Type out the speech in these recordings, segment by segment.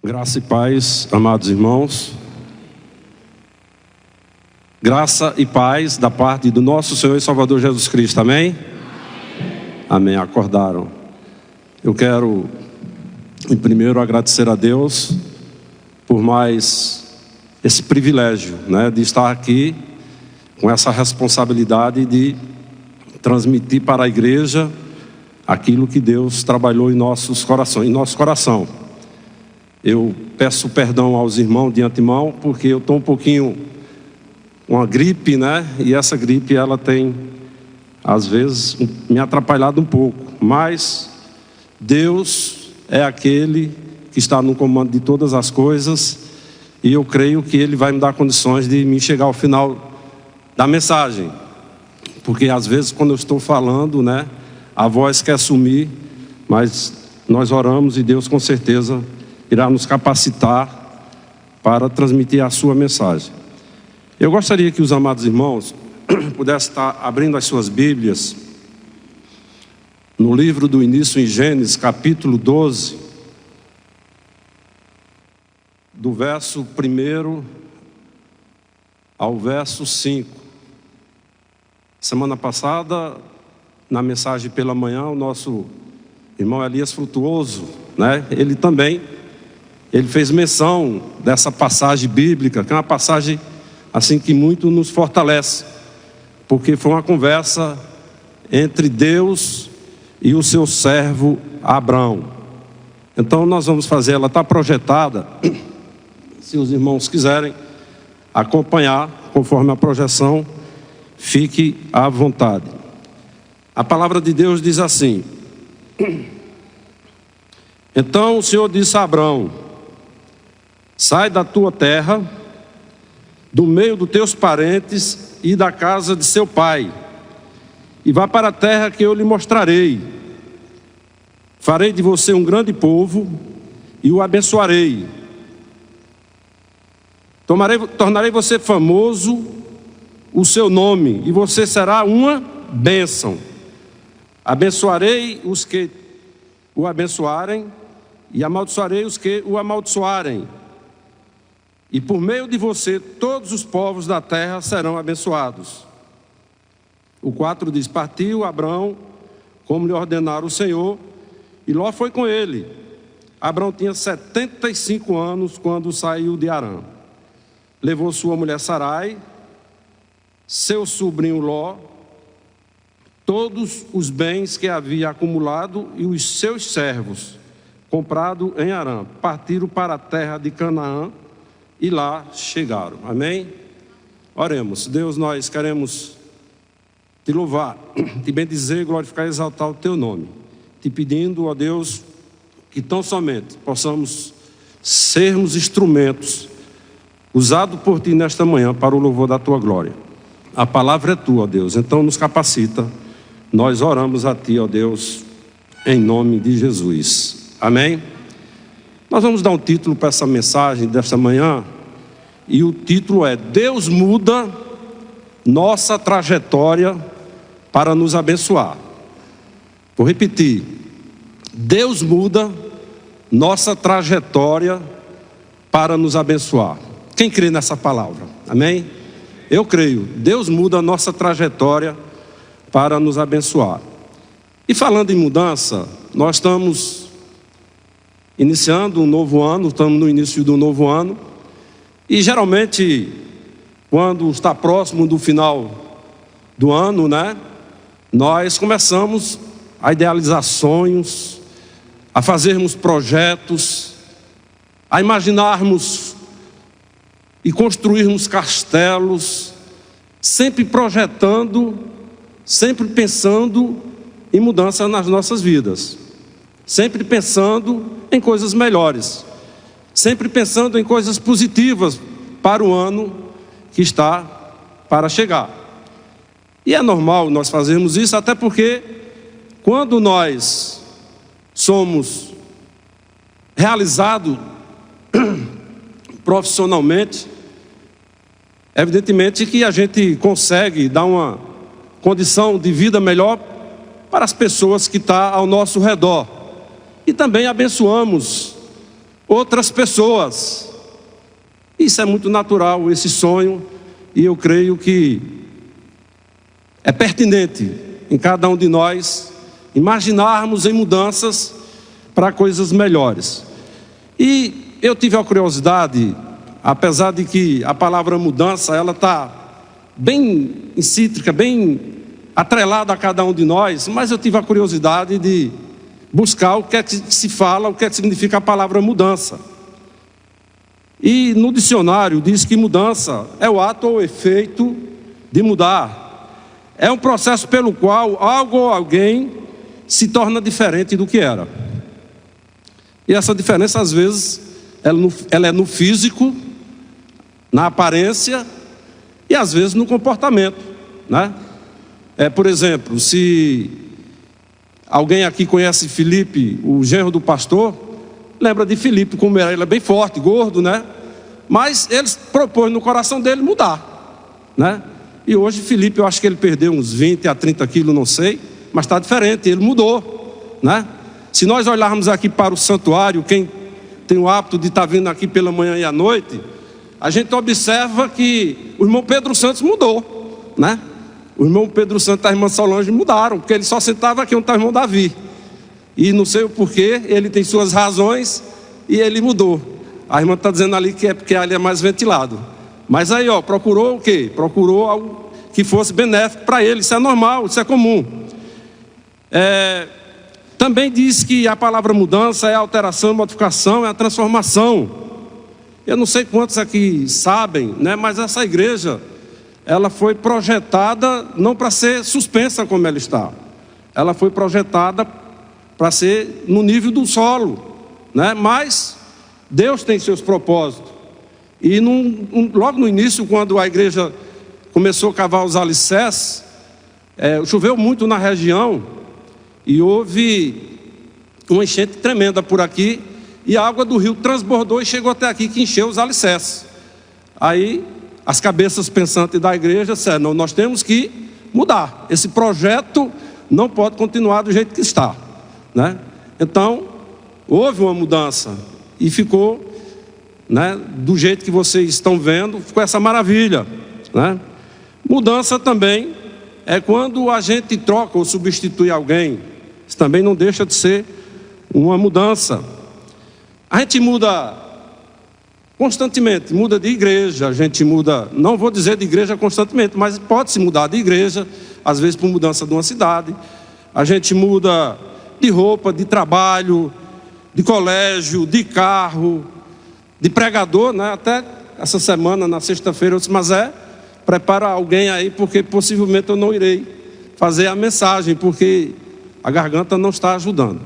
Graça e paz, amados irmãos. Graça e paz da parte do nosso Senhor e Salvador Jesus Cristo, amém? Amém, acordaram. Eu quero, em primeiro, agradecer a Deus por mais esse privilégio, de estar aqui com essa responsabilidade de transmitir para a igreja aquilo que Deus trabalhou em nossos corações, em nosso coração. Eu peço perdão aos irmãos de antemão, porque eu estou um pouquinho uma gripe, e essa gripe ela tem às vezes me atrapalhado um pouco, mas Deus é aquele que está no comando de todas as coisas, e eu creio que Ele vai me dar condições de me chegar ao final da mensagem, porque às vezes quando eu estou falando, a voz quer sumir, mas nós oramos e Deus com certeza irá nos capacitar para transmitir a sua mensagem. Eu gostaria que os amados irmãos pudessem estar abrindo as suas Bíblias no livro do início em Gênesis, capítulo 12, do verso 1 ao verso 5. Semana passada, na mensagem pela manhã, o nosso irmão Elias Frutuoso, ele fez menção dessa passagem bíblica, que é uma passagem assim que muito nos fortalece, porque foi uma conversa entre Deus e o seu servo Abrão. Então nós vamos fazer, ela está projetada, se os irmãos quiserem acompanhar conforme a projeção, fique à vontade. A palavra de Deus diz assim: então o Senhor disse a Abrão: sai da tua terra, do meio dos teus parentes e da casa de seu pai, e vá para a terra que eu lhe mostrarei. Farei de você um grande povo e o abençoarei. Tornarei você famoso o seu nome, e você será uma bênção. Abençoarei os que o abençoarem, e amaldiçoarei os que o amaldiçoarem. E por meio de você, todos os povos da terra serão abençoados. O 4 diz: partiu Abrão, como lhe ordenara o Senhor, e Ló foi com ele. Abrão tinha 75 anos quando saiu de Harã. Levou sua mulher Sarai, seu sobrinho Ló, todos os bens que havia acumulado e os seus servos, comprado em Harã. Partiram para a terra de Canaã, e lá chegaram. Amém? Oremos. Deus, nós queremos te louvar, te bendizer, glorificar e exaltar o teu nome, te pedindo, ó Deus, que tão somente possamos sermos instrumentos usados por ti nesta manhã para o louvor da tua glória. A palavra é tua, ó Deus, então nos capacita. Nós oramos a ti, ó Deus, em nome de Jesus. Amém? Nós vamos dar um título para essa mensagem desta manhã, e o título é: Deus muda nossa trajetória para nos abençoar. Vou repetir: Deus muda nossa trajetória para nos abençoar. Quem crê nessa palavra? Amém? Eu creio. Deus muda nossa trajetória para nos abençoar. E falando em mudança, nós estamos iniciando um novo ano, estamos no início do novo ano, e geralmente, quando está próximo do final do ano, nós começamos a idealizar sonhos, a fazermos projetos, a imaginarmos e construirmos castelos, sempre projetando, sempre pensando em mudança nas nossas vidas, sempre pensando em coisas melhores, sempre pensando em coisas positivas para o ano que está para chegar. E é normal nós fazermos isso, até porque quando nós somos realizados profissionalmente, evidentemente que a gente consegue dar uma condição de vida melhor para as pessoas que estão ao nosso redor. E também abençoamos outras pessoas. Isso é muito natural, esse sonho, e eu creio que é pertinente em cada um de nós imaginarmos em mudanças para coisas melhores. E eu tive a curiosidade, apesar de que a palavra mudança, ela está bem incítrica, bem atrelada a cada um de nós, mas eu tive a curiosidade de buscar o que é que se fala, o que é que significa a palavra mudança. E no dicionário diz que mudança é o ato ou efeito de mudar. É um processo pelo qual algo ou alguém se torna diferente do que era. E essa diferença, às vezes, ela é no físico, na aparência e, às vezes, no comportamento, né? Por exemplo, se alguém aqui conhece Felipe, o genro do pastor, lembra de Felipe, como era, ele é bem forte, gordo, né? Mas ele propôs no coração dele mudar, né? E hoje Felipe, eu acho que ele perdeu uns 20 a 30 quilos, não sei, mas está diferente, ele mudou, né? Se nós olharmos aqui para o santuário, quem tem o hábito de estar vindo aqui pela manhã e à noite, a gente observa que o irmão Pedro Santos mudou, né? O irmão Pedro Santos e a irmã Solange mudaram, porque ele só sentava aqui onde está o irmão Davi. E não sei o porquê, ele tem suas razões e ele mudou. A irmã está dizendo ali que é porque ali é mais ventilado. Mas aí, procurou o quê? Procurou algo que fosse benéfico para ele. Isso é normal, isso é comum. Também diz que a palavra mudança é alteração, modificação, é a transformação. Eu não sei quantos aqui sabem, né? Mas essa igreja, ela foi projetada não para ser suspensa como ela está. Ela foi projetada para ser no nível do solo, né? Mas Deus tem seus propósitos. E logo no início, quando a igreja começou a cavar os alicerces, choveu muito na região e houve uma enchente tremenda por aqui, e a água do rio transbordou e chegou até aqui, que encheu os alicerces. Aí as cabeças pensantes da igreja disseram: não, nós temos que mudar, esse projeto não pode continuar do jeito que está, né? Então houve uma mudança e ficou, né, do jeito que vocês estão vendo, ficou essa maravilha, né? Mudança também é quando a gente troca ou substitui alguém. Isso também não deixa de ser uma mudança. A gente muda constantemente, muda de igreja, a gente muda, não vou dizer de igreja constantemente, mas pode-se mudar de igreja, às vezes por mudança de uma cidade. A gente muda de roupa, de trabalho, de colégio, de carro, de pregador, né? Até essa semana, na sexta-feira, eu disse: mas prepara alguém aí, porque possivelmente eu não irei fazer a mensagem, porque a garganta não está ajudando.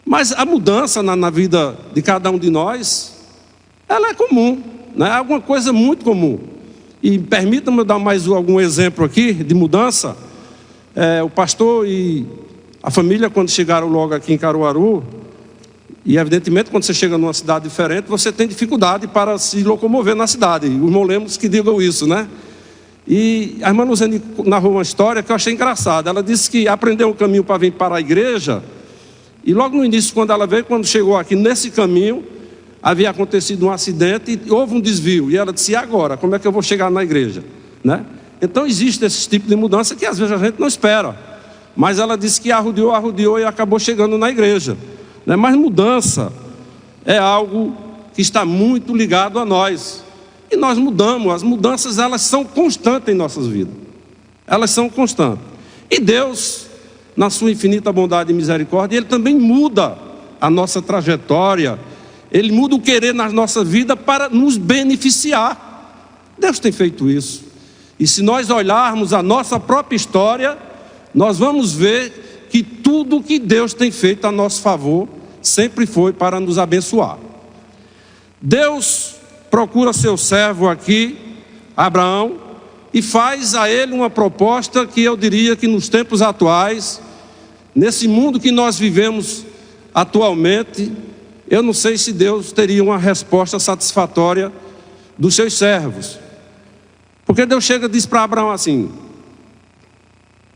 Mas a mudança na vida de cada um de nós, ela é comum, né? É alguma coisa muito comum. E permita-me dar mais algum exemplo aqui de mudança. O pastor e a família, quando chegaram logo aqui em Caruaru, e evidentemente quando você chega numa cidade diferente, você tem dificuldade para se locomover na cidade. Os irmãos Lemos que digam isso, né? E a irmã Luzene narrou uma história que eu achei engraçada. Ela disse que aprendeu um caminho para vir para a igreja, e logo no início, quando ela veio, quando chegou aqui nesse caminho, havia acontecido um acidente e houve um desvio. E ela disse: e agora? Como é que eu vou chegar na igreja, né? Então existe esse tipo de mudança que às vezes a gente não espera. Mas ela disse que arrodeou e acabou chegando na igreja, né? Mas mudança é algo que está muito ligado a nós. E nós mudamos. As mudanças, elas são constantes em nossas vidas. Elas são constantes. E Deus, na sua infinita bondade e misericórdia, Ele também muda a nossa trajetória. Ele muda o querer na nossa vida para nos beneficiar. Deus tem feito isso. E se nós olharmos a nossa própria história, nós vamos ver que tudo que Deus tem feito a nosso favor sempre foi para nos abençoar. Deus procura seu servo aqui, Abraão, e faz a ele uma proposta que eu diria que nos tempos atuais, nesse mundo que nós vivemos atualmente, eu não sei se Deus teria uma resposta satisfatória dos seus servos. Porque Deus chega e diz para Abraão assim: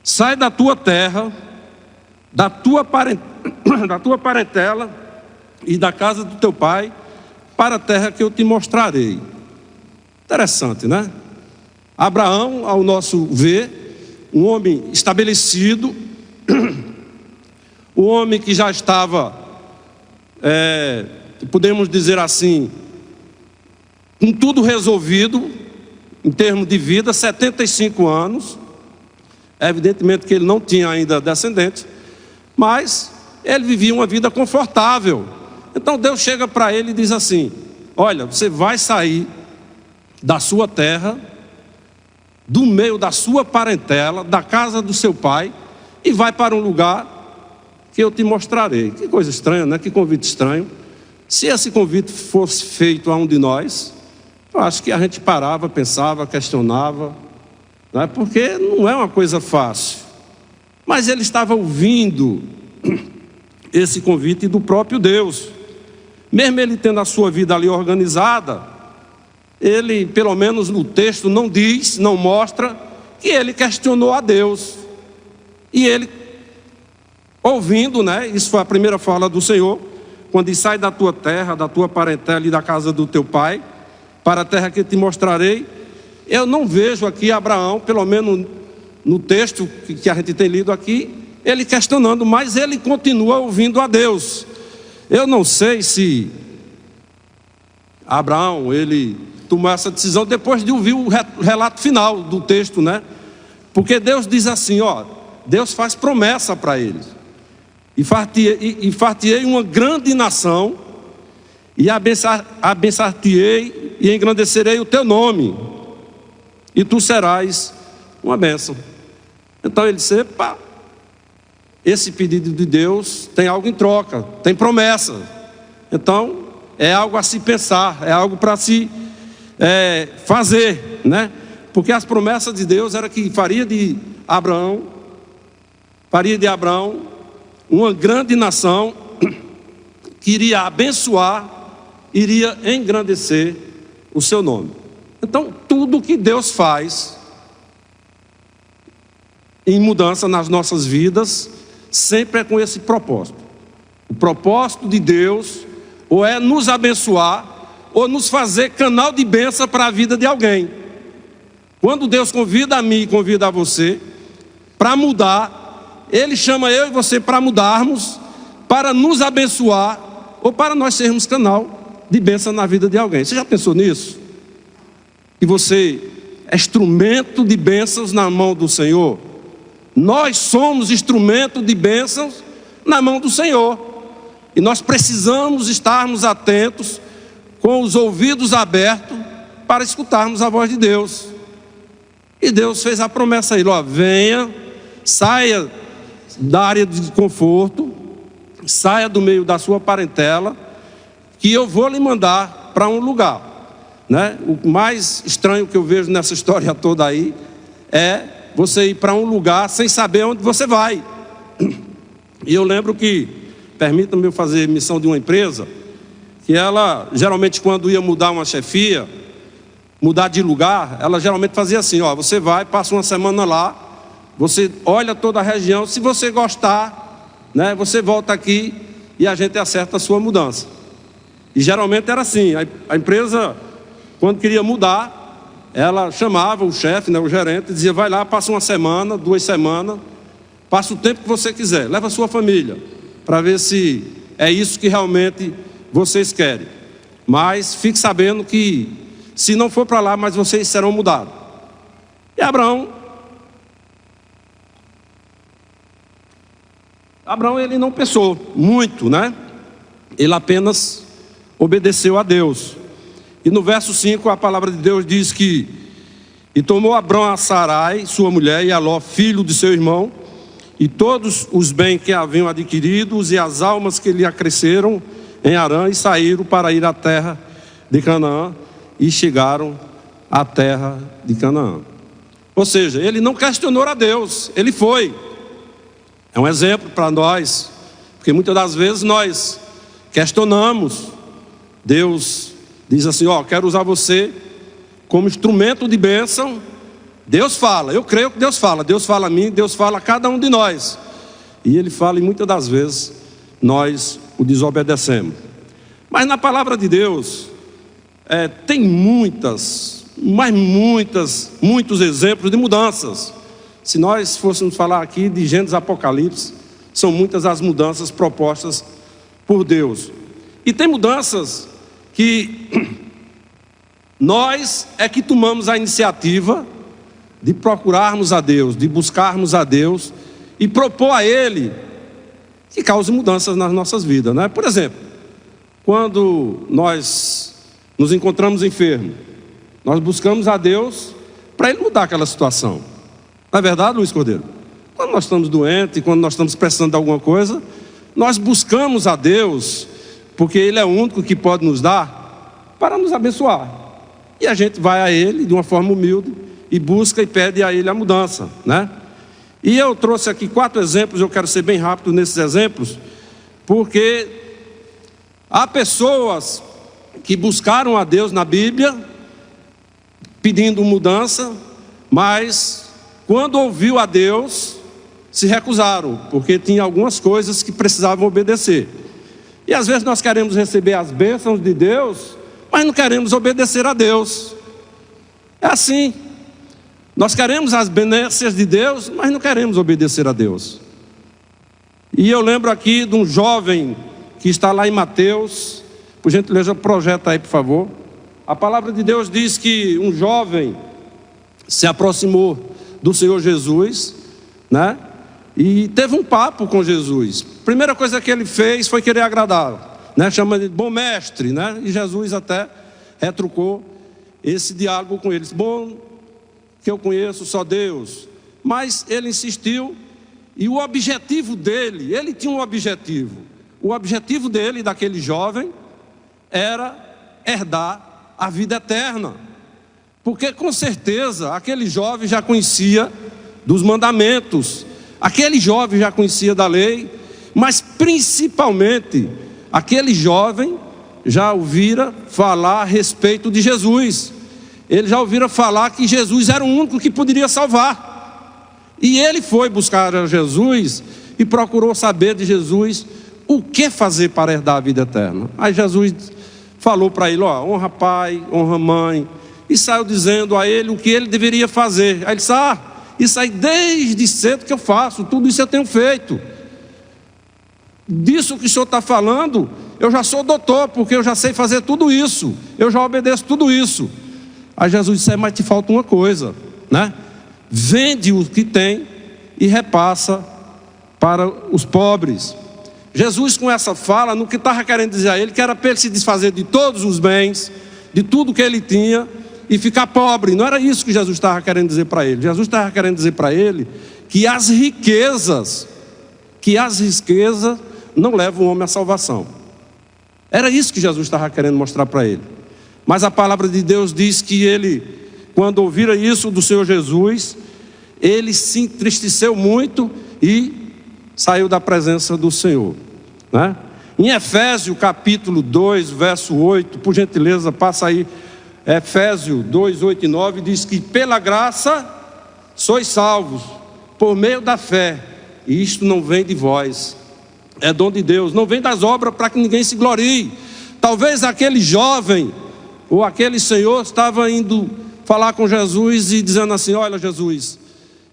sai da tua terra, da tua parentela e da casa do teu pai, para a terra que eu te mostrarei. Interessante, né? Abraão, ao nosso ver, um homem estabelecido, um homem que já estava, podemos dizer assim, com tudo resolvido, em termos de vida, 75 anos. Evidentemente que ele não tinha ainda descendente, mas ele vivia uma vida confortável. Então Deus chega para ele e diz assim: olha, você vai sair da sua terra, do meio da sua parentela, da casa do seu pai, e vai para um lugar que eu te mostrarei. Que coisa estranha, né? Que convite estranho. Se esse convite fosse feito a um de nós, eu acho que a gente parava, pensava, questionava, né? Porque não é uma coisa fácil. Mas ele estava ouvindo esse convite do próprio Deus. Mesmo ele tendo a sua vida ali organizada, ele, pelo menos no texto, não diz, não mostra que ele questionou a Deus. E ele, ouvindo, né? Isso foi a primeira fala do Senhor, quando diz: sai da tua terra, da tua parentela e da casa do teu pai, para a terra que te mostrarei. Eu não vejo aqui Abraão, pelo menos no texto que a gente tem lido aqui, ele questionando, mas ele continua ouvindo a Deus. Eu não sei se Abraão, ele tomou essa decisão depois de ouvir o relato final do texto, né? Porque Deus diz assim, ó, Deus faz promessa para ele: e far-te-ei uma grande nação, e abençar-te-ei e engrandecerei o teu nome, e tu serás uma bênção. Então ele disse: epa, esse pedido de Deus tem algo em troca, tem promessa. Então é algo a se pensar, é algo para se fazer, né? Porque as promessas de Deus era que faria de Abraão uma grande nação, que iria abençoar, iria engrandecer o seu nome. Então tudo que Deus faz em mudança nas nossas vidas sempre é com esse propósito. O propósito de Deus ou é nos abençoar, ou nos fazer canal de bênção para a vida de alguém. Quando Deus convida a mim e convida a você para mudar, Ele chama eu e você para mudarmos, para nos abençoar, ou para nós sermos canal de bênção na vida de alguém. Você já pensou nisso? Que você é instrumento de bênçãos na mão do Senhor? Nós somos instrumento de bênçãos na mão do Senhor. E nós precisamos estarmos atentos, com os ouvidos abertos, para escutarmos a voz de Deus. E Deus fez a promessa a ele: ó, venha, saia da área de conforto, saia do meio da sua parentela, que eu vou lhe mandar para um lugar, né? O mais estranho que eu vejo nessa história toda aí é você ir para um lugar sem saber onde você vai. E eu lembro que, permita-me fazer missão de uma empresa, que ela, geralmente quando ia mudar uma chefia, mudar de lugar, ela geralmente fazia assim, ó, você vai, passa uma semana lá, você olha toda a região, se você gostar, né, você volta aqui e a gente acerta a sua mudança. E geralmente era assim, a empresa, quando queria mudar, ela chamava o chefe, né, o gerente, dizia: vai lá, passa uma semana, 2 semanas, passa o tempo que você quiser, leva a sua família, para ver se é isso que realmente vocês querem. Mas fique sabendo que, se não for para lá, mas vocês serão mudados. E Abraão, ele não pensou muito, né? Ele apenas obedeceu a Deus. E no verso 5 a palavra de Deus diz que: e tomou Abraão a Sarai, sua mulher, e a Ló, filho de seu irmão, e todos os bens que haviam adquiridos, e as almas que lhe acresceram em Harã, e saíram para ir à terra de Canaã, e chegaram à terra de Canaã. Ou seja, ele não questionou a Deus, ele foi. É um exemplo para nós, porque muitas das vezes nós questionamos. Deus diz assim: ó, quero usar você, como instrumento de bênção, Deus fala. Eu creio que Deus fala a mim, Deus fala a cada um de nós. E Ele fala, e muitas das vezes nós o desobedecemos. Mas na palavra de Deus tem muitos exemplos de mudanças. Se nós fôssemos falar aqui de Gênesis e Apocalipse, são muitas as mudanças propostas por Deus. E tem mudanças que nós é que tomamos a iniciativa de procurarmos a Deus, de buscarmos a Deus e propor a Ele que cause mudanças nas nossas vidas, né? Por exemplo, quando nós nos encontramos enfermos, nós buscamos a Deus para Ele mudar aquela situação. Não é verdade, Luiz Cordeiro? Quando nós estamos doentes, quando nós estamos precisando de alguma coisa, nós buscamos a Deus, porque Ele é o único que pode nos dar para nos abençoar. E a gente vai a Ele de uma forma humilde e busca e pede a Ele a mudança, né? E eu trouxe aqui 4 exemplos, eu quero ser bem rápido nesses exemplos, porque há pessoas que buscaram a Deus na Bíblia, pedindo mudança, mas quando ouviu a Deus, se recusaram, porque tinha algumas coisas que precisavam obedecer. E às vezes nós queremos receber as bênçãos de Deus, mas não queremos obedecer a Deus. É assim. Nós queremos as benéficas de Deus, mas não queremos obedecer a Deus. E eu lembro aqui de um jovem que está lá em Mateus. Por gentileza, projeta aí, por favor. A palavra de Deus diz que um jovem se aproximou do Senhor Jesus, né? E teve um papo com Jesus. Primeira coisa que ele fez foi querer agradá-lo, né? Chama de bom mestre, né? E Jesus até retrucou esse diálogo com eles. Bom, que eu conheço só Deus. Mas ele insistiu, e o objetivo dele, ele tinha um objetivo. O objetivo dele, daquele jovem, era herdar a vida eterna. Porque com certeza aquele jovem já conhecia dos mandamentos, aquele jovem já conhecia da lei, mas principalmente aquele jovem já ouvira falar a respeito de Jesus. Ele já ouvira falar que Jesus era o único que poderia salvar. E ele foi buscar a Jesus e procurou saber de Jesus o que fazer para herdar a vida eterna. Aí Jesus falou para ele, honra pai, honra mãe, e saiu dizendo a ele o que ele deveria fazer. Aí ele disse, isso aí desde cedo que eu faço, tudo isso eu tenho feito. Disso que o senhor está falando, eu já sou doutor, porque eu já sei fazer tudo isso, eu já obedeço tudo isso. Aí Jesus disse, mas te falta uma coisa, né? Vende o que tem e repassa para os pobres. Jesus, com essa fala, no que estava querendo dizer a ele, que era para ele se desfazer de todos os bens, de tudo que ele tinha, e ficar pobre. Não era isso que Jesus estava querendo dizer para ele. Jesus estava querendo dizer para ele que as riquezas não levam o homem à salvação. Era isso que Jesus estava querendo mostrar para ele. Mas a palavra de Deus diz que ele, quando ouvira isso do Senhor Jesus, ele se entristeceu muito e saiu da presença do Senhor, né? Em Efésios capítulo 2, verso 8, por gentileza, passa aí, Efésios 2, 8 e 9, diz que pela graça sois salvos, por meio da fé, e isto não vem de vós, é dom de Deus, não vem das obras para que ninguém se glorie. Talvez aquele jovem ou aquele senhor estava indo falar com Jesus e dizendo assim, olha Jesus,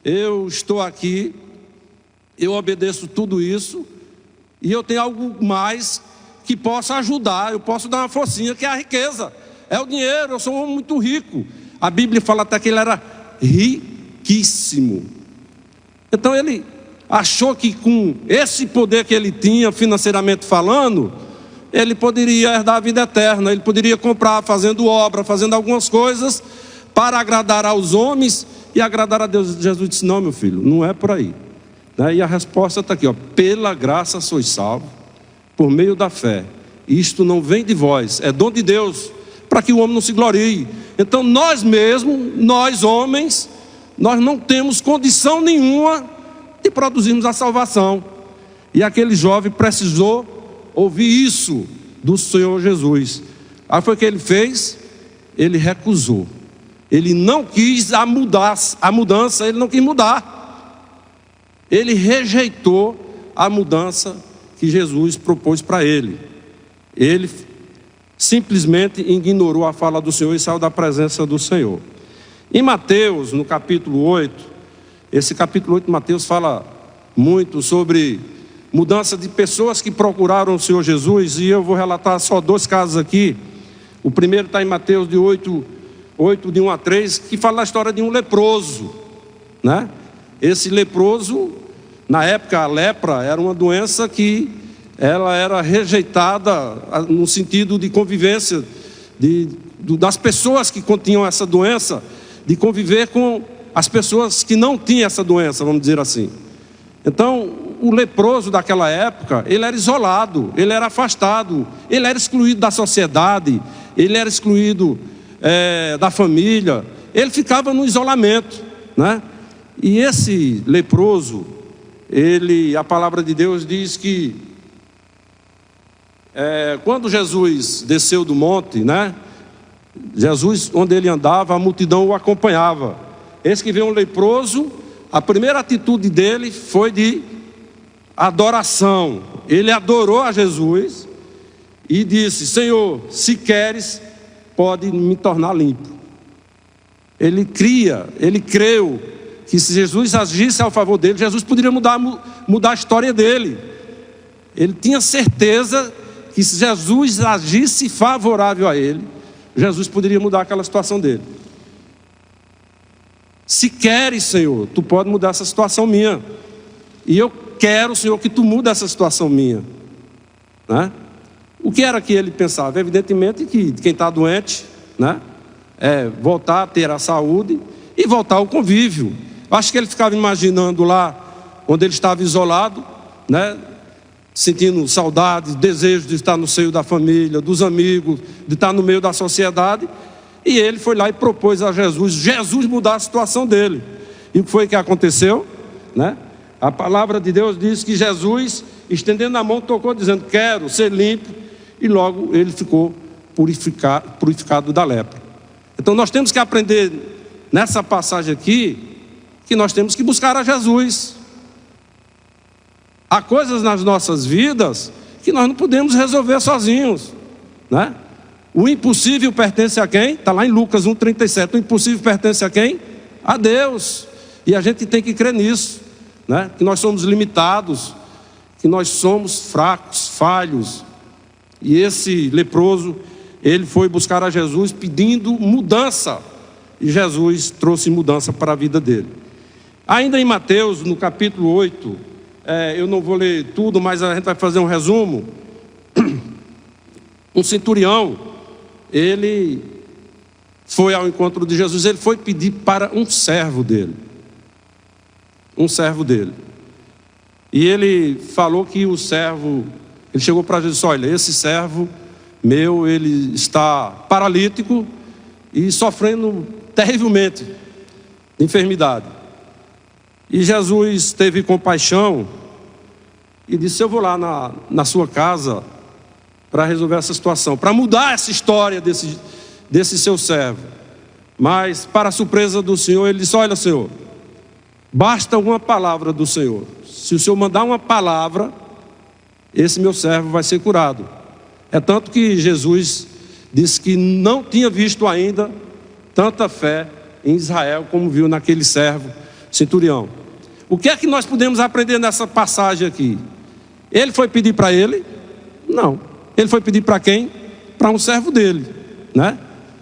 eu estou aqui, eu obedeço tudo isso, e eu tenho algo mais que possa ajudar, eu posso dar uma forcinha, que é a riqueza, é o dinheiro, eu sou um homem muito rico. A Bíblia fala até que ele era riquíssimo. Então ele achou que com esse poder que ele tinha, financeiramente falando, ele poderia herdar a vida eterna, ele poderia comprar, fazendo obra, fazendo algumas coisas, para agradar aos homens e agradar a Deus. Jesus disse, não meu filho, não é por aí. E a resposta está aqui, pela graça sois salvos, por meio da fé. Isto não vem de vós, é dom de Deus, para que o homem não se glorie. Então nós mesmos, nós homens, nós não temos condição nenhuma de produzirmos a salvação. E aquele jovem precisou ouvir isso do Senhor Jesus. Aí foi o que ele fez? Ele recusou. Ele não quis a mudança, ele não quis mudar. Ele rejeitou a mudança que Jesus propôs para ele. Ele simplesmente ignorou a fala do Senhor e saiu da presença do Senhor. Em Mateus, no capítulo 8, esse capítulo 8 de Mateus fala muito sobre mudança de pessoas que procuraram o Senhor Jesus, e eu vou relatar só 2 casos aqui. O primeiro está em Mateus de 8, de 1 a 3, que fala a história de um leproso, né? Esse leproso, na época a lepra era uma doença que ela era rejeitada no sentido de convivência das pessoas que continham essa doença, de conviver com as pessoas que não tinham essa doença, vamos dizer assim. Então, o leproso daquela época, ele era isolado, ele era afastado, ele era excluído da sociedade, ele era excluído da família, ele ficava no isolamento, né? E esse leproso, a palavra de Deus diz que quando Jesus desceu do monte, né? Jesus, onde ele andava, a multidão o acompanhava. Esse que veio um leproso, a primeira atitude dele foi de adoração. Ele adorou a Jesus e disse: Senhor, se queres, pode me tornar limpo. Ele creu que se Jesus agisse ao favor dele, Jesus poderia mudar a história dele. Ele tinha certeza que se Jesus agisse favorável a ele, Jesus poderia mudar aquela situação dele. Se queres, Senhor, tu pode mudar essa situação minha. E eu quero, Senhor, que tu mude essa situação minha, né? O que era que ele pensava? Evidentemente que quem está doente, né, voltar a ter a saúde e voltar ao convívio. Acho que ele ficava imaginando lá, onde ele estava isolado, né, sentindo saudade, desejo de estar no seio da família, dos amigos, de estar no meio da sociedade. E ele foi lá e propôs a Jesus mudar a situação dele. E o que foi que aconteceu, né? A palavra de Deus diz que Jesus, estendendo a mão, tocou, dizendo: quero ser limpo. E logo ele ficou purificado da lepra. Então nós temos que aprender nessa passagem aqui, que nós temos que buscar a Jesus. Há coisas nas nossas vidas que nós não podemos resolver sozinhos, né? O impossível pertence a quem? Está lá em Lucas 1,37. O impossível pertence a quem? A Deus. E a gente tem que crer nisso, né? Que nós somos limitados, que nós somos fracos, falhos. E esse leproso, ele foi buscar a Jesus pedindo mudança, e Jesus trouxe mudança para a vida dele. Ainda em Mateus, no capítulo 8, eu não vou ler tudo, mas a gente vai fazer um resumo. Um centurião, ele foi ao encontro de Jesus, ele foi pedir para um servo dele. E ele falou que o servo, ele chegou para Jesus e disse: olha, esse servo meu, ele está paralítico e sofrendo terrivelmente de enfermidade. E Jesus teve compaixão e disse: eu vou lá na sua casa para resolver essa situação, para mudar essa história desse seu servo. Mas, para a surpresa do Senhor, ele disse: olha, Senhor, basta uma palavra do Senhor. Se o Senhor mandar uma palavra, esse meu servo vai ser curado. É tanto que Jesus disse que não tinha visto ainda tanta fé em Israel como viu naquele servo centurião. O que é que nós podemos aprender nessa passagem aqui? Ele foi pedir para ele? Não. Ele foi pedir para quem? Para um servo dele, né?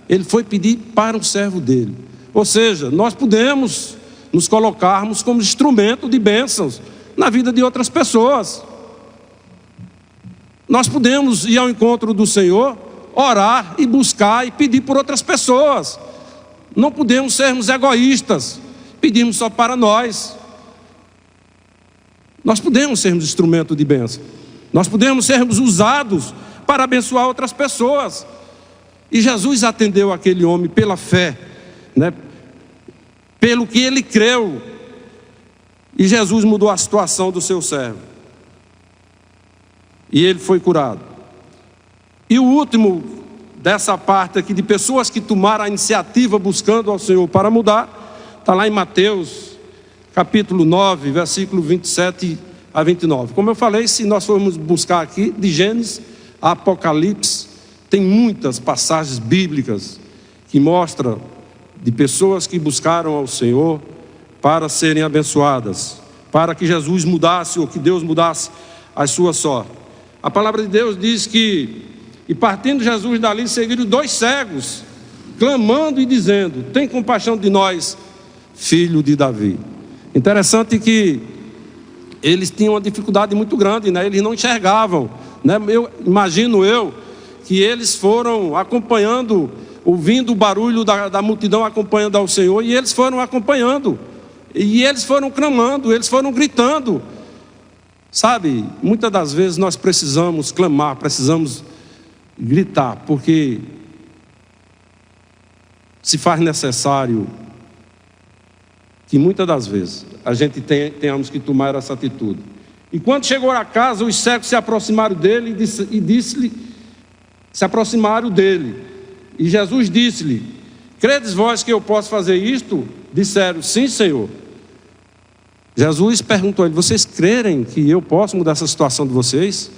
Ele foi pedir para um servo dele. Ou seja, nós podemos nos colocarmos como instrumento de bênçãos na vida de outras pessoas. Nós podemos ir ao encontro do Senhor, orar e buscar e pedir por outras pessoas. Não podemos sermos egoístas, pedimos só para nós. Nós podemos sermos instrumento de bênção. Nós podemos sermos usados para abençoar outras pessoas. E Jesus atendeu aquele homem pela fé, né? Pelo que ele creu. E Jesus mudou a situação do seu servo. E ele foi curado. E o último dessa parte aqui de pessoas que tomaram a iniciativa buscando ao Senhor para mudar, está lá em Mateus, capítulo 9, versículo 27 a 29. Como eu falei, se nós formos buscar aqui, de Gênesis a Apocalipse, tem muitas passagens bíblicas que mostram de pessoas que buscaram ao Senhor para serem abençoadas, para que Jesus mudasse, ou que Deus mudasse a sua sorte. A palavra de Deus diz que, e partindo Jesus dali, seguiram 2 cegos, clamando e dizendo: tem compaixão de nós, filho de Davi. Interessante que eles tinham uma dificuldade muito grande, né? Eles não enxergavam, né? Imagino eu que eles foram acompanhando, ouvindo o barulho da multidão acompanhando ao Senhor, e eles foram acompanhando, e eles foram clamando, eles foram gritando. Sabe, muitas das vezes nós precisamos clamar, precisamos gritar, porque se faz necessário que muitas das vezes a gente tenhamos que tomar essa atitude. E quando chegou a casa, os cegos se aproximaram dele e disse-lhe, se aproximaram dele, e Jesus disse-lhe: credes vós que eu posso fazer isto? Disseram: sim, Senhor. Jesus perguntou a ele: vocês crerem que eu posso mudar essa situação de vocês?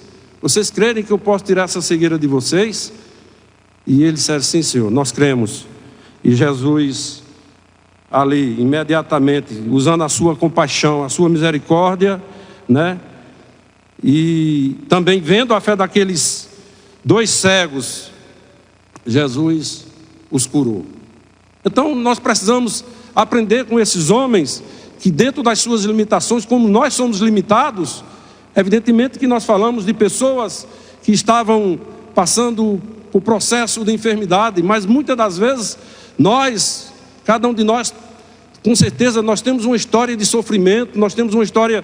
Vocês crerem que eu posso tirar essa cegueira de vocês? E eles disseram: sim, Senhor, nós cremos. E Jesus, ali, imediatamente, usando a sua compaixão, a sua misericórdia, né? E também vendo a fé daqueles 2 cegos, Jesus os curou. Então nós precisamos aprender com esses homens, que dentro das suas limitações, como nós somos limitados, evidentemente que nós falamos de pessoas que estavam passando por processo de enfermidade, mas muitas das vezes nós, cada um de nós, com certeza nós temos uma história de sofrimento, nós temos uma história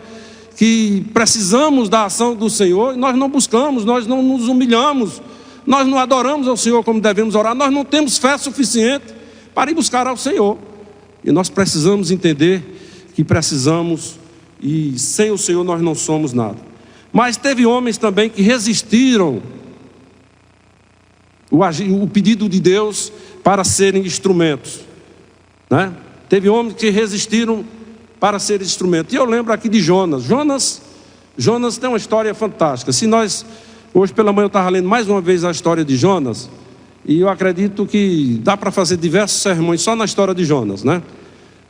que precisamos da ação do Senhor, e nós não buscamos, nós não nos humilhamos, nós não adoramos ao Senhor como devemos orar, nós não temos fé suficiente para ir buscar ao Senhor. E nós precisamos entender que precisamos, e sem o Senhor nós não somos nada. Mas teve homens também que resistiram o pedido de Deus para serem instrumentos, né? Teve homens que resistiram para ser instrumento. E eu lembro aqui de Jonas. Jonas tem uma história fantástica. Se nós, hoje pela manhã eu estava lendo mais uma vez a história de Jonas, e eu acredito que dá para fazer diversos sermões só na história de Jonas, né?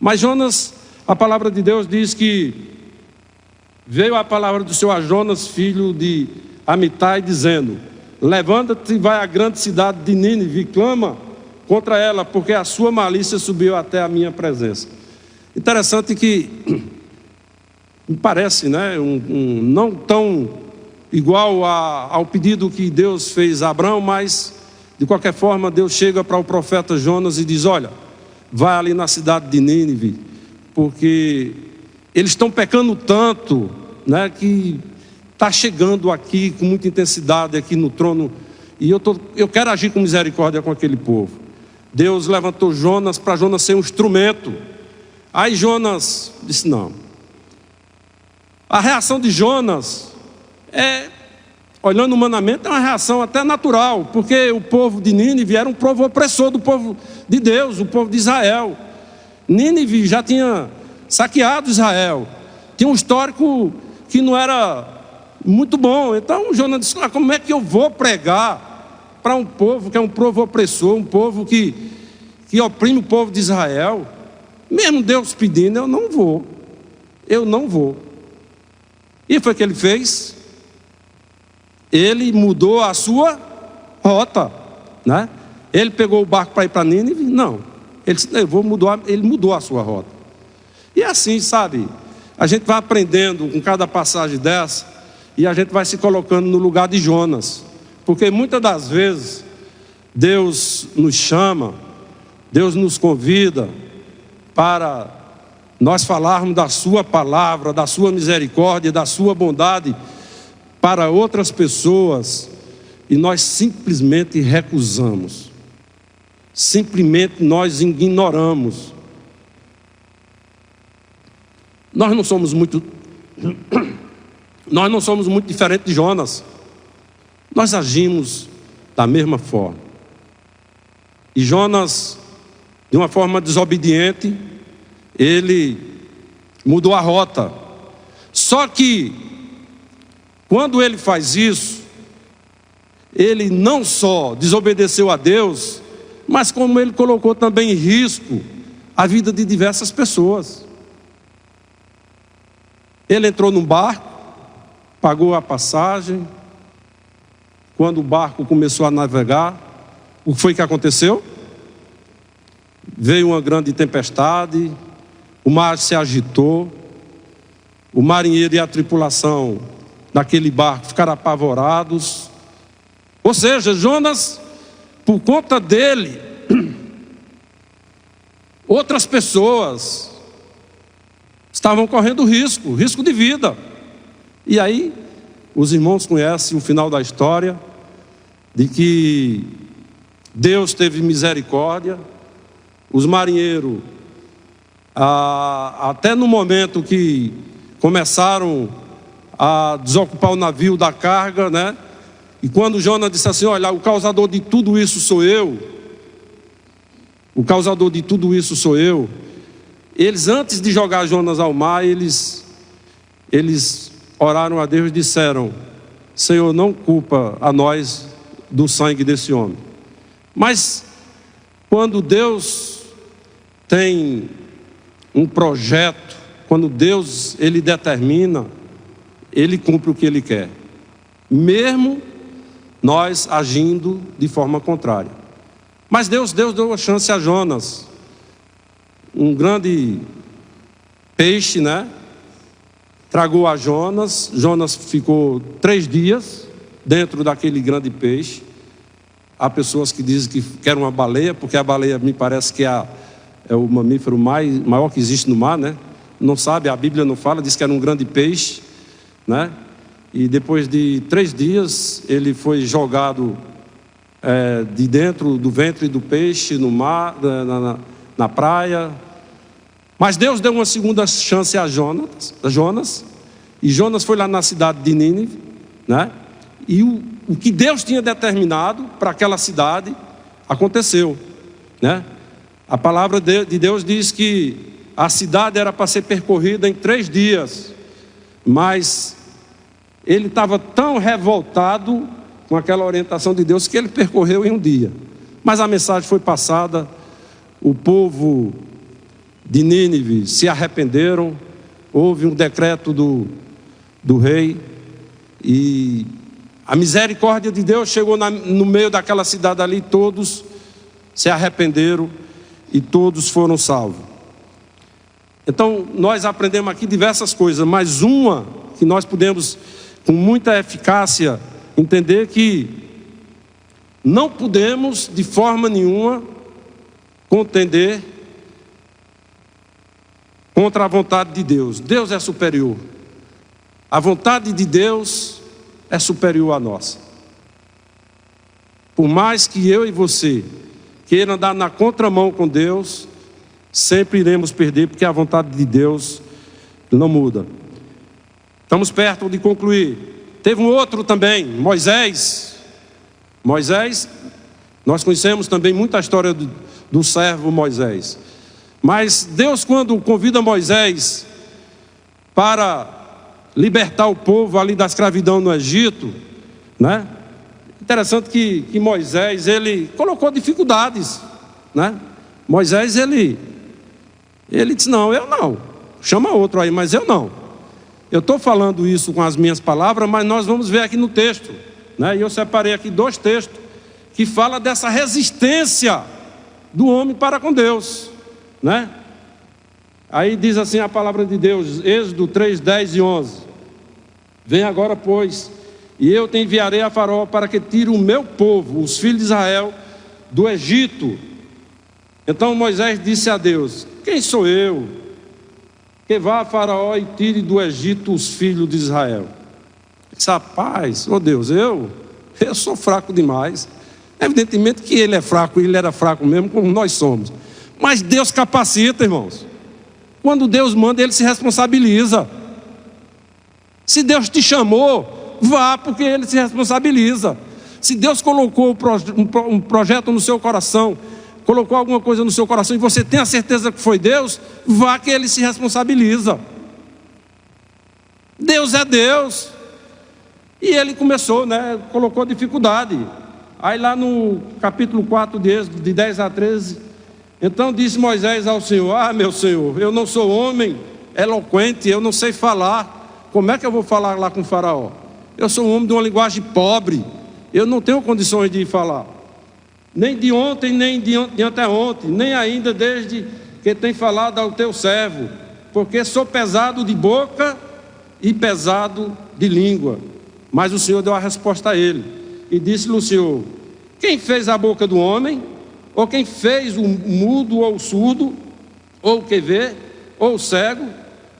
Mas Jonas, a palavra de Deus diz que veio a palavra do Senhor a Jonas, filho de Amitai, dizendo: levanta-te e vai à grande cidade de Nínive e clama contra ela, porque a sua malícia subiu até a minha presença. Interessante que me parece, né, não tão igual ao pedido que Deus fez a Abraão, mas de qualquer forma Deus chega para o profeta Jonas e diz: olha, vai ali na cidade de Nínive, porque eles estão pecando tanto, né, que está chegando aqui com muita intensidade aqui no trono, e eu quero agir com misericórdia com aquele povo. Deus levantou Jonas para Jonas ser um instrumento. Aí Jonas disse não. A reação de Jonas olhando humanamente, é uma reação até natural, porque o povo de Nínive era um povo opressor do povo de Deus, o povo de Israel. Nínive já tinha saqueado Israel, tinha um histórico que não era muito bom. Então Jonas disse: como é que eu vou pregar para um povo que é um povo opressor, um povo que oprime o povo de Israel? Mesmo Deus pedindo, eu não vou. E foi o que ele fez. Ele mudou a sua rota, né? Ele pegou o barco para ir para Nínive? Não. Ele mudou a sua rota. E assim, sabe, a gente vai aprendendo com cada passagem dessa, e a gente vai se colocando no lugar de Jonas. Porque muitas das vezes Deus nos chama, Deus nos convida para nós falarmos da sua palavra, da sua misericórdia, da sua bondade para outras pessoas, e nós simplesmente recusamos, simplesmente nós ignoramos. Nós não somos muito diferentes de Jonas. Nós agimos da mesma forma. E Jonas, de uma forma desobediente, ele mudou a rota. Só que, quando ele faz isso, ele não só desobedeceu a Deus, mas como ele colocou também em risco a vida de diversas pessoas. Ele entrou num barco, pagou a passagem. Quando o barco começou a navegar, o que foi que aconteceu? Veio uma grande tempestade, o mar se agitou, o marinheiro e a tripulação daquele barco ficaram apavorados. Ou seja, Jonas, por conta dele, outras pessoas estavam correndo risco de vida. E aí, os irmãos conhecem o final da história, de que Deus teve misericórdia. Os marinheiros, até no momento que começaram a desocupar o navio da carga, né? E quando Jonas disse assim: olha, o causador de tudo isso sou eu, o causador de tudo isso sou eu. Eles, antes de jogar Jonas ao mar, eles oraram a Deus e disseram: Senhor, não culpa a nós do sangue desse homem. Mas quando Deus tem um projeto, quando Deus ele determina, ele cumpre o que ele quer, mesmo nós agindo de forma contrária. Mas Deus deu a chance a Jonas. Um grande peixe, né? Tragou a Jonas. Jonas ficou 3 dias dentro daquele grande peixe. Há pessoas que dizem que querem uma baleia, porque a baleia me parece que é o mamífero maior que existe no mar, né? Não sabe, a Bíblia não fala, diz que era um grande peixe, né? E depois de 3 dias ele foi jogado de dentro do ventre do peixe no mar, na praia. Mas Deus deu uma segunda chance a Jonas, e Jonas foi lá na cidade de Nínive, né? E o que Deus tinha determinado para aquela cidade aconteceu, né? A palavra de Deus diz que a cidade era para ser percorrida em 3 dias, mas ele estava tão revoltado com aquela orientação de Deus que ele percorreu em 1 dia. Mas a mensagem foi passada, o povo de Nínive se arrependeram, houve um decreto do rei, e a misericórdia de Deus chegou no meio daquela cidade ali, todos se arrependeram e todos foram salvos. Então nós aprendemos aqui diversas coisas, mas uma que nós podemos com muita eficácia entender, que não podemos de forma nenhuma contender contra a vontade de Deus. Deus é superior. A vontade de Deus é superior à nossa. Por mais que eu e você queiram andar na contramão com Deus, sempre iremos perder, porque a vontade de Deus não muda. Estamos perto de concluir. Teve um outro também, Moisés. Nós conhecemos também muita história do servo Moisés. Mas Deus, quando convida Moisés para libertar o povo ali da escravidão no Egito, né? Interessante que Moisés, ele colocou dificuldades, né? Moisés, ele disse: não, eu não, chama outro aí, mas eu não. Eu estou falando isso com as minhas palavras, mas nós vamos ver aqui no texto, né? E eu separei aqui 2 textos que falam dessa resistência do homem para com Deus, né? Aí diz assim a palavra de Deus, Êxodo 3, 10 e 11: vem agora, pois, e eu te enviarei a Faraó para que tire o meu povo, os filhos de Israel, do Egito. Então Moisés disse a Deus: quem sou eu que vá a Faraó e tire do Egito os filhos de Israel? Ele disse: rapaz, Deus, eu sou fraco demais. Evidentemente que ele é fraco, ele era fraco mesmo, como nós somos. Mas Deus capacita, irmãos. Quando Deus manda, ele se responsabiliza. Se Deus te chamou, vá, porque ele se responsabiliza. Se Deus colocou um projeto no seu coração, colocou alguma coisa no seu coração e você tem a certeza que foi Deus, vá que Ele se responsabiliza. Deus é Deus. E ele começou, colocou dificuldade. Aí lá no capítulo 4 de Êxodo, de 10 a 13, então disse Moisés ao Senhor: meu Senhor, eu não sou homem eloquente, eu não sei falar. Como é que eu vou falar lá com o faraó? Eu sou um homem de uma linguagem pobre, eu não tenho condições de falar. Nem de ontem, nem de anteontem, nem ainda desde que tem falado ao teu servo, porque sou pesado de boca e pesado de língua. Mas o Senhor deu a resposta a ele, e disse-lhe o Senhor: quem fez a boca do homem? Ou quem fez o mudo ou o surdo? Ou o que vê? Ou o cego?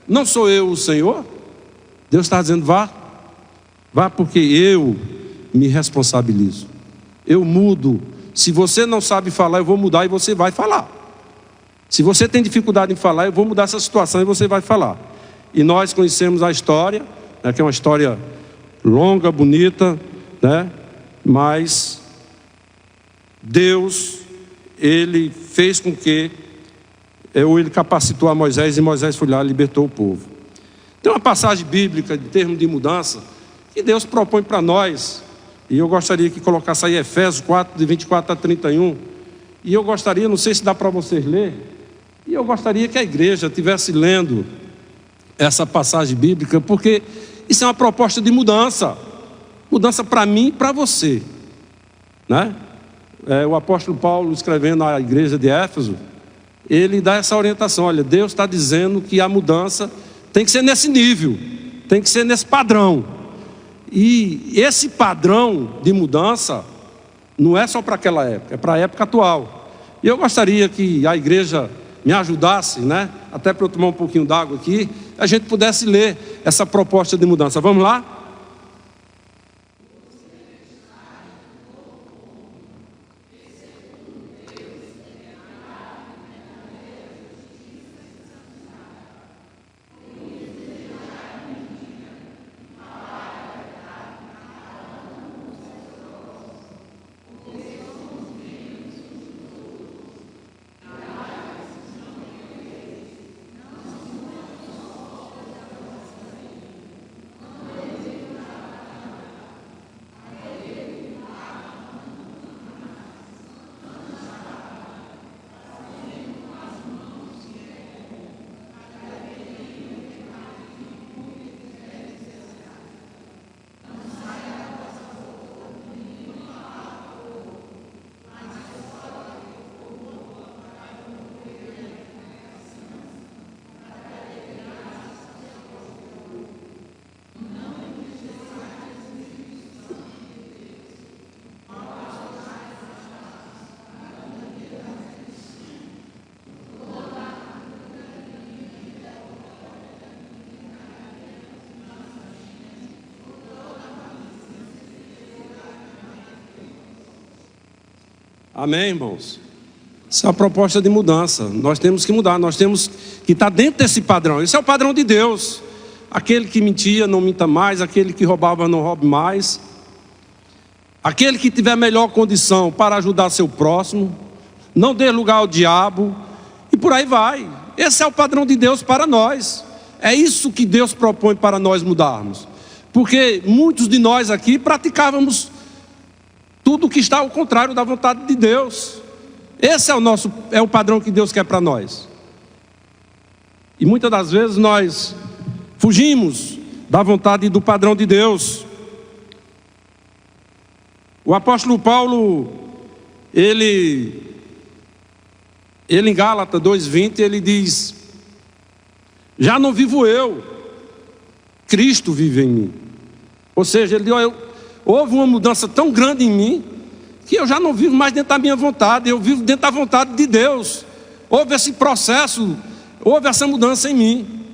Não sou eu o Senhor? Deus está dizendo: vá porque eu me responsabilizo, eu mudo. Se você não sabe falar, eu vou mudar e você vai falar. Se você tem dificuldade em falar, eu vou mudar essa situação e você vai falar. E nós conhecemos a história, que é uma história longa, bonita, mas Deus, Ele fez com que, Ele capacitou a Moisés, e Moisés foi lá e libertou o povo. Tem uma passagem bíblica de termo de mudança que Deus propõe para nós, e eu gostaria que colocasse aí Efésios 4, de 24 a 31, e eu gostaria, não sei se dá para vocês ler, e eu gostaria que a igreja estivesse lendo essa passagem bíblica, porque isso é uma proposta de mudança para mim e para você, o apóstolo Paulo, escrevendo à igreja de Éfeso, ele dá essa orientação: olha, Deus está dizendo que a mudança tem que ser nesse nível, tem que ser nesse padrão. E esse padrão de mudança não é só para aquela época, é para a época atual. E eu gostaria que a igreja me ajudasse, até para eu tomar um pouquinho d'água aqui, a gente pudesse ler essa proposta de mudança. Vamos lá? Amém, irmãos? Isso é uma proposta de mudança. Nós temos que mudar, nós temos que estar dentro desse padrão. Esse é o padrão de Deus. Aquele que mentia, não minta mais. Aquele que roubava, não roube mais. Aquele que tiver melhor condição para ajudar seu próximo, não dê lugar ao diabo, e por aí vai. Esse é o padrão de Deus para nós. É isso que Deus propõe para nós mudarmos. Porque muitos de nós aqui praticávamos tudo que está ao contrário da vontade de Deus. Esse é o padrão que Deus quer para nós. E muitas das vezes nós fugimos da vontade e do padrão de Deus. O apóstolo Paulo, ele em Gálatas 2:20, ele diz: já não vivo eu, Cristo vive em mim. Ou seja, ele diz: houve uma mudança tão grande em mim, que eu já não vivo mais dentro da minha vontade, eu vivo dentro da vontade de Deus. Houve esse processo, houve essa mudança em mim.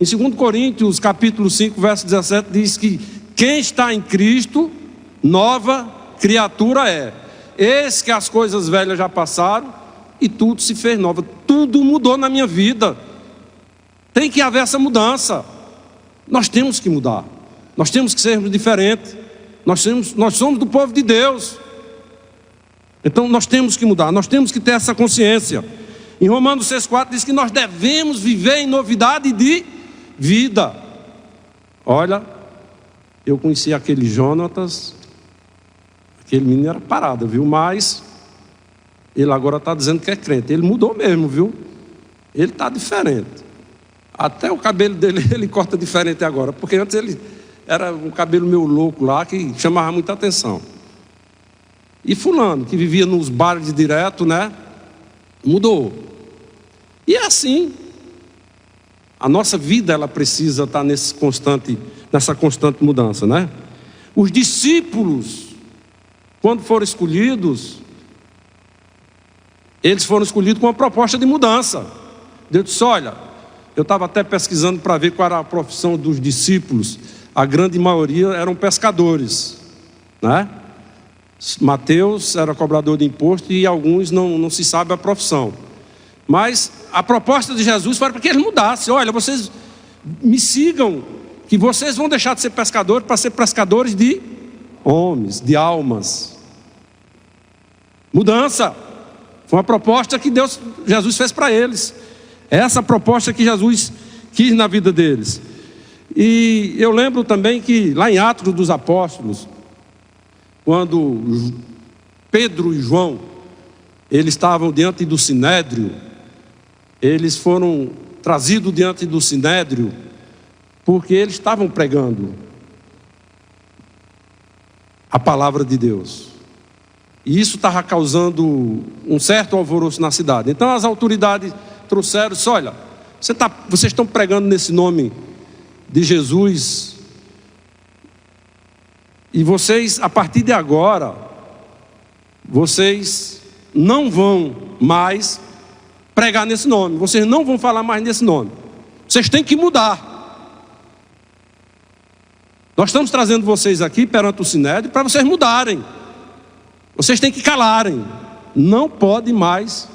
Em 2 Coríntios, capítulo 5, verso 17, diz que quem está em Cristo, nova criatura é. Eis que as coisas velhas já passaram e tudo se fez novo. Tudo mudou na minha vida. Tem que haver essa mudança. Nós temos que mudar. Nós temos que sermos diferentes. Nós somos do povo de Deus. Então nós temos que mudar, nós temos que ter essa consciência. Em Romanos 6,4 diz que nós devemos viver em novidade de vida. Olha, eu conheci aquele Jonatas, aquele menino era parado, viu? Mas ele agora está dizendo que é crente. Ele mudou mesmo, viu? Ele está diferente. Até o cabelo dele ele corta diferente agora, porque antes ele era um cabelo meio louco lá que chamava muita atenção. E fulano, que vivia nos bares direto, né? Mudou. E é assim. A nossa vida, ela precisa estar nessa constante mudança, né? Os discípulos, quando foram escolhidos, eles foram escolhidos com uma proposta de mudança. Deus disse, olha, eu estava até pesquisando para ver qual era a profissão dos discípulos. A grande maioria eram pescadores, né? Mateus era cobrador de imposto e alguns não se sabe a profissão. Mas a proposta de Jesus foi para que eles mudassem. Olha, vocês me sigam, que vocês vão deixar de ser pescadores para ser pescadores de homens, de almas. Mudança. Foi uma proposta que Jesus fez para eles. Essa proposta que Jesus quis na vida deles. E eu lembro também que lá em Atos dos Apóstolos, quando Pedro e João, eles estavam diante do Sinédrio, eles foram trazidos diante do Sinédrio, porque eles estavam pregando a palavra de Deus. E isso estava causando um certo alvoroço na cidade. Então as autoridades trouxeram e disse, olha, vocês estão pregando nesse nome de Jesus, e vocês, a partir de agora, vocês não vão mais pregar nesse nome, vocês não vão falar mais nesse nome, vocês têm que mudar. Nós estamos trazendo vocês aqui perante o Sinédrio para vocês mudarem, vocês têm que calarem, não pode mais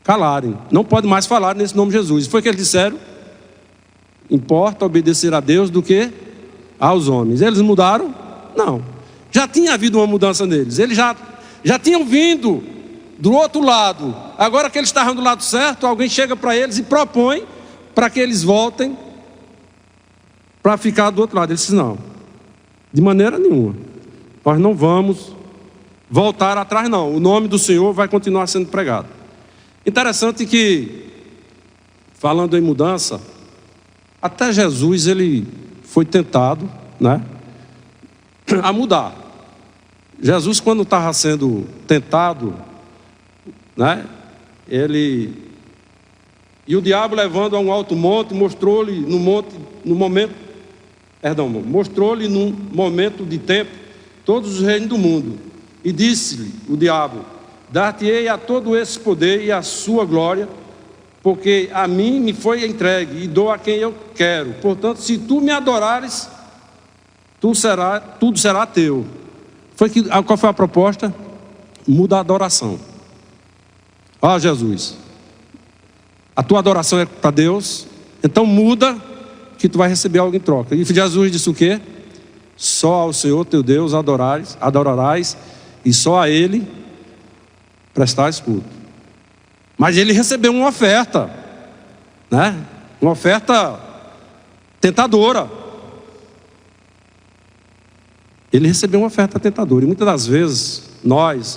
calarem, não pode mais falar nesse nome de Jesus. Foi o que eles disseram, importa obedecer a Deus do que aos homens. Eles mudaram? Não. Já tinha havido uma mudança neles. Eles já tinham vindo do outro lado. Agora que eles estavam do lado certo, alguém chega para eles e propõe para que eles voltem para ficar do outro lado. Eles dizem, não, de maneira nenhuma. Nós não vamos voltar atrás, não. O nome do Senhor vai continuar sendo pregado. Interessante que, falando em mudança, até Jesus ele foi tentado, né, a mudar. Jesus, quando estava sendo tentado, né, e o diabo levando a um alto monte, mostrou-lhe mostrou-lhe num momento de tempo todos os reinos do mundo, e disse-lhe o diabo, dar-te-ei a todo esse poder e a sua glória, porque a mim me foi entregue e dou a quem eu quero. Portanto, se tu me adorares, tudo será teu. Qual foi a proposta? Muda a adoração. Ó Jesus, a tua adoração é para Deus, então muda que tu vai receber algo em troca. E Jesus disse o quê? Só ao Senhor teu Deus adorarás e só a Ele prestais culto. Mas ele recebeu uma oferta, né? Uma oferta tentadora. Ele recebeu uma oferta tentadora. E muitas das vezes,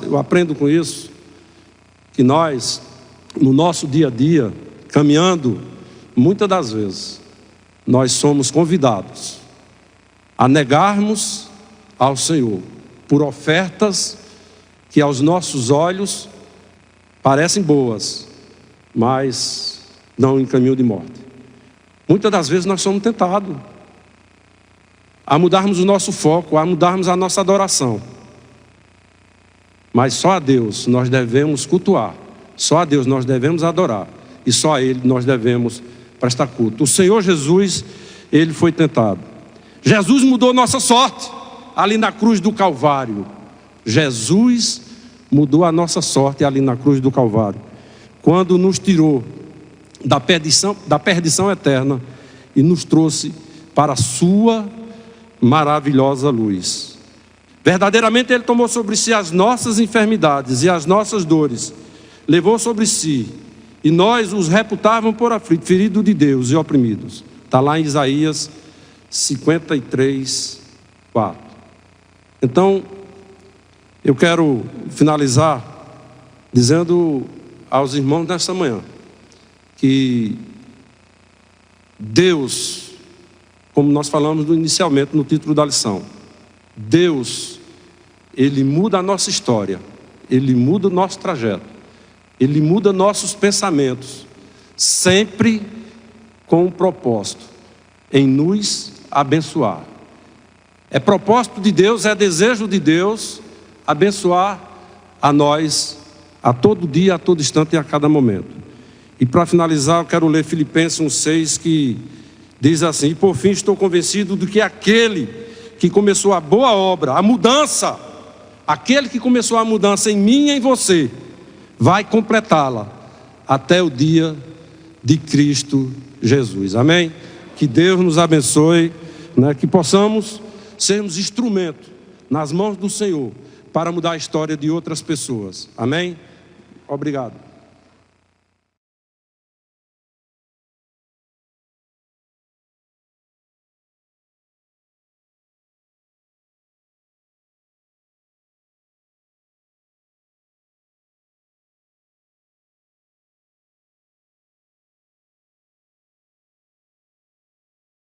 eu aprendo com isso, que nós, no nosso dia a dia, caminhando, muitas das vezes, nós somos convidados a negarmos ao Senhor por ofertas que aos nossos olhos parecem boas, mas não em caminho de morte. Muitas das vezes nós somos tentados a mudarmos o nosso foco, a mudarmos a nossa adoração. Mas só a Deus nós devemos cultuar, só a Deus nós devemos adorar, e só a Ele nós devemos prestar culto. O Senhor Jesus, Ele foi tentado. Jesus mudou nossa sorte ali na cruz do Calvário. Jesus mudou a nossa sorte ali na cruz do Calvário, quando nos tirou da perdição eterna e nos trouxe para a sua maravilhosa luz. Verdadeiramente Ele tomou sobre si as nossas enfermidades e as nossas dores, levou sobre si, e nós os reputávamos por aflitos, feridos de Deus e oprimidos. Está lá em Isaías 53, 4. Então, eu quero finalizar dizendo aos irmãos nesta manhã que Deus, como nós falamos inicialmente no título da lição, Deus, Ele muda a nossa história, Ele muda o nosso trajeto, Ele muda nossos pensamentos, sempre com um propósito, em nos abençoar. É propósito de Deus, é desejo de Deus abençoar a nós, a todo dia, a todo instante e a cada momento. E para finalizar, eu quero ler Filipenses 1,6, que diz assim: e por fim estou convencido de que aquele que começou a boa obra, a mudança, aquele que começou a mudança em mim e em você, vai completá-la até o dia de Cristo Jesus. Amém? Que Deus nos abençoe, né? Que possamos sermos instrumento nas mãos do Senhor para mudar a história de outras pessoas. Amém? Obrigado.